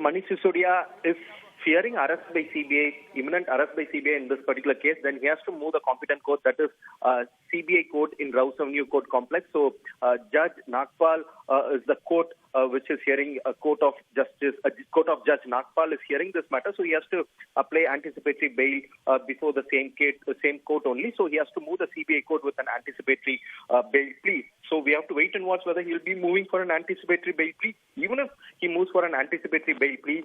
Manish Sisodia is fearing arrest by CBI, imminent arrest by CBI in this particular case, then he has to move the competent court, that is CBI court in Rouse Avenue Court Complex. So Judge Nagpal is the court which is hearing a court of Judge Nagpal is hearing this matter. So he has to apply anticipatory bail before the same court only. So he has to move the CBI court with an anticipatory bail plea. So we have to wait and watch whether he will be moving for an anticipatory bail plea. Even if he moves for an anticipatory bail plea,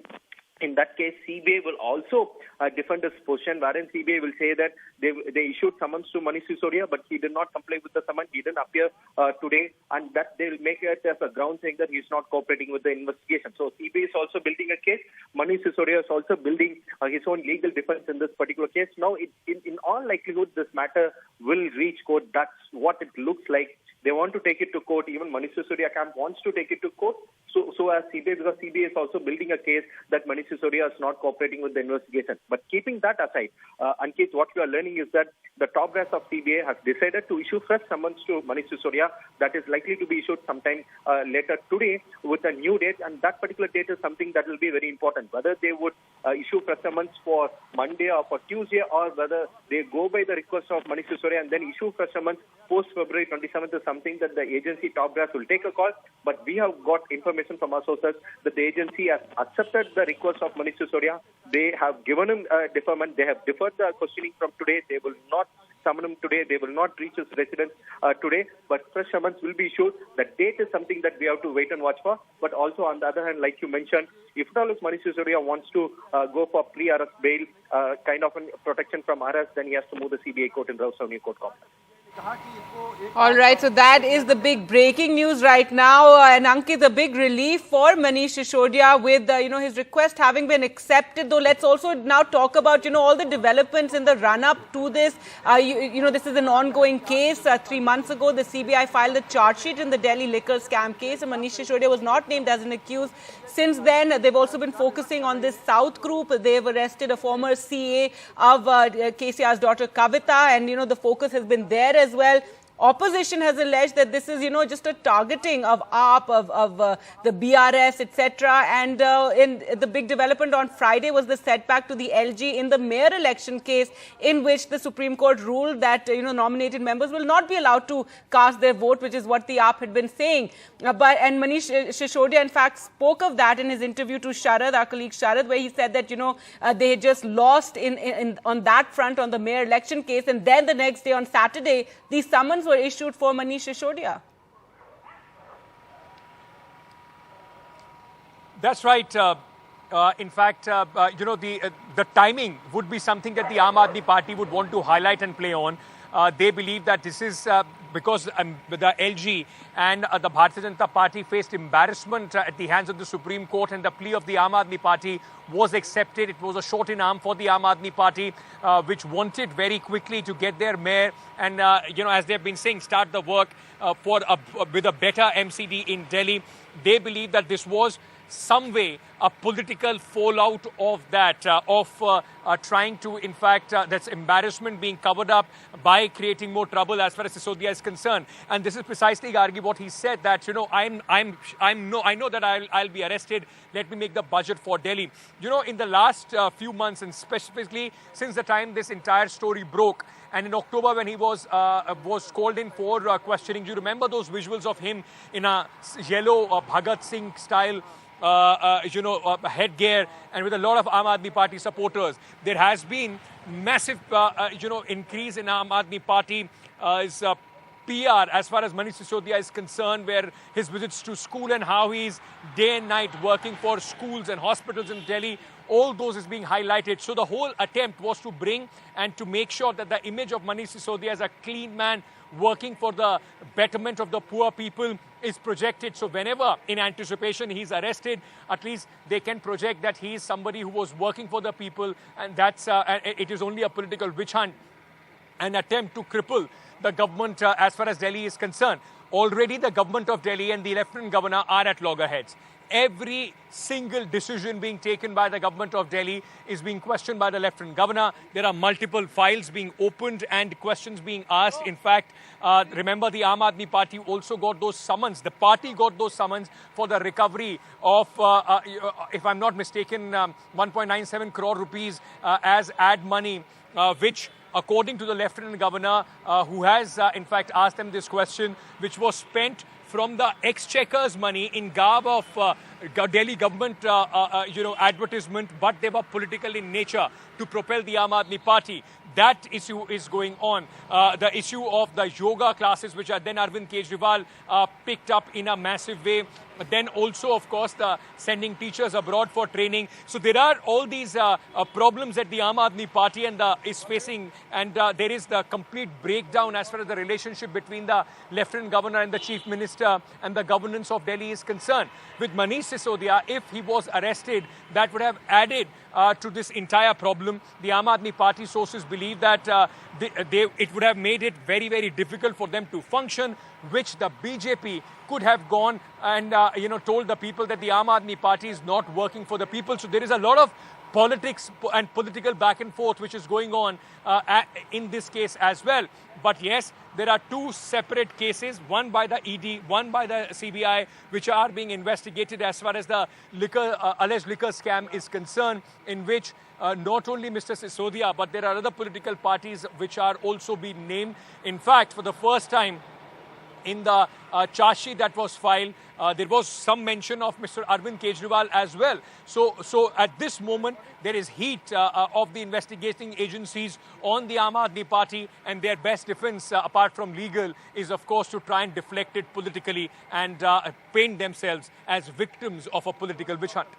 in that case, CBI will also defend his position, wherein CBI will say that they issued summons to Manish Sisodia, but he did not comply with the summons. He didn't appear today, and that they will make it as a ground saying that he is not cooperating with the investigation. So CBI is also building a case. Manish Sisodia is also building his own legal defense in this particular case. Now, in all likelihood, this matter will reach court. That's what it looks like. They want to take it to court. Even Manish Sisodia camp wants to take it to court. So as CBI, because CBI is also building a case that Manish Sisodia is not cooperating with the investigation. But keeping that aside, Ankit, what we are learning is that the top brass of CBI has decided to issue fresh summons to Manish Sisodia that is likely to be issued sometime later today with a new date. And that particular date is something that will be very important. Whether they would issue fresh summons for Monday or for Tuesday, or whether they go by the request of Manish Sisodia and then issue fresh summons post-February 27th is something that the agency top brass will take a call. But we have got information from our sources that the agency has accepted the request of Manish Sisodia. They have given him deferment. They have deferred the questioning from today. They will not summon him today. They will not reach his residence today. But fresh summons will be issued. The date is something that we have to wait and watch for. But also, on the other hand, like you mentioned, if at all if Manish Sisodia wants to go for pre-arrest bail, kind of a protection from arrest, then he has to move the CBI court in Rouse Avenue Court Complex. All right, so that is the big breaking news right now, and Ankit, the big relief for Manish Sisodia with his request having been accepted. Though let's also now talk about all the developments in the run-up to this. This is an ongoing case. 3 months ago, the CBI filed a charge sheet in the Delhi liquor scam case, and Manish Sisodia was not named as an accused. Since then, they've also been focusing on this South group. They've arrested a former CA of KCR's daughter Kavita, and the focus has been there as well. Opposition has alleged that this is, just a targeting of AAP, of the BRS, etc. And in the big development on Friday was the setback to the LG in the mayor election case, in which the Supreme Court ruled that nominated members will not be allowed to cast their vote, which is what the AAP had been saying. And Manish Sisodia, in fact, spoke of that in his interview to Sharad, our colleague Sharad, where he said that they had just lost on that front on the mayor election case, and then the next day on Saturday, these summons were issued for Manish Sisodia. That's right. In fact, the timing would be something that the Aam Aadmi Party would want to highlight and play on. They believe that this is because the LG and the Bharatiya Janata Party faced embarrassment at the hands of the Supreme Court, and the plea of the Aam Aadmi Party was accepted. It was a shot in arm for the Aam Aadmi Party, which wanted very quickly to get their mayor and, as they've been saying, start the work with a better MCD in Delhi. They believe that this was some way a political fallout of that, trying to, in fact, that's embarrassment being covered up by creating more trouble as far as Sisodia is concerned. And this is precisely, Gargi, what he said, that, I know that I'll be arrested. Let me make the budget for Delhi. In the last few months, and specifically since the time this entire story broke, and in October when he was called in for questioning, do you remember those visuals of him in a yellow Bhagat Singh style headgear, and with a lot of Aam Aadmi Party supporters? There has been massive, increase in Aam Aadmi Party PR as far as Manish Sisodia is concerned, where his visits to school and how he's day and night working for schools and hospitals in Delhi, all those is being highlighted. So the whole attempt was to bring and to make sure that the image of Manish Sisodia as a clean man working for the betterment of the poor people is projected. So whenever in anticipation he's arrested, at least they can project that he is somebody who was working for the people, and that's it is only a political witch hunt, an attempt to cripple the government as far as Delhi is concerned. Already the government of Delhi and the Lieutenant Governor are at loggerheads. Every single decision being taken by the government of Delhi is being questioned by the Lieutenant Governor. There are multiple files being opened and questions being asked. In fact, remember the Aam Aadmi Party also got those summons. The party got those summons for the recovery of, if I'm not mistaken, 1.97 crore rupees as ad money, which, according to the Lieutenant Governor, who has in fact asked them this question, which was spent from the exchequer's money in garb of Delhi government, advertisement, but they were political in nature to propel the Aam Aadmi Party. That issue is going on. The issue of the yoga classes, which are then Arvind Kejriwal picked up in a massive way. Then also, of course, the sending teachers abroad for training. So there are all these problems that the Aam Aadmi Party is facing, and there is the complete breakdown as far as the relationship between the Lieutenant Governor and the Chief Minister and the governance of Delhi is concerned. With Manish Sisodia, if he was arrested, that would have added to this entire problem. The Aam Aadmi Party sources believe that it would have made it very, very difficult for them to function, which the BJP could have gone and told the people that the Aam Aadmi Party is not working for the people. So there is a lot of politics and political back and forth which is going on in this case as well. But yes, there are two separate cases, one by the ED, one by the CBI, which are being investigated as far as the alleged liquor scam is concerned, in which not only Mr Sisodia, but there are other political parties which are also being named. In fact, for the first time in the charge sheet that was filed, there was some mention of Mr. Arvind Kejriwal as well. So at this moment, there is heat of the investigating agencies on the Aam Aadmi Party, and their best defense, apart from legal, is of course to try and deflect it politically and paint themselves as victims of a political witch hunt.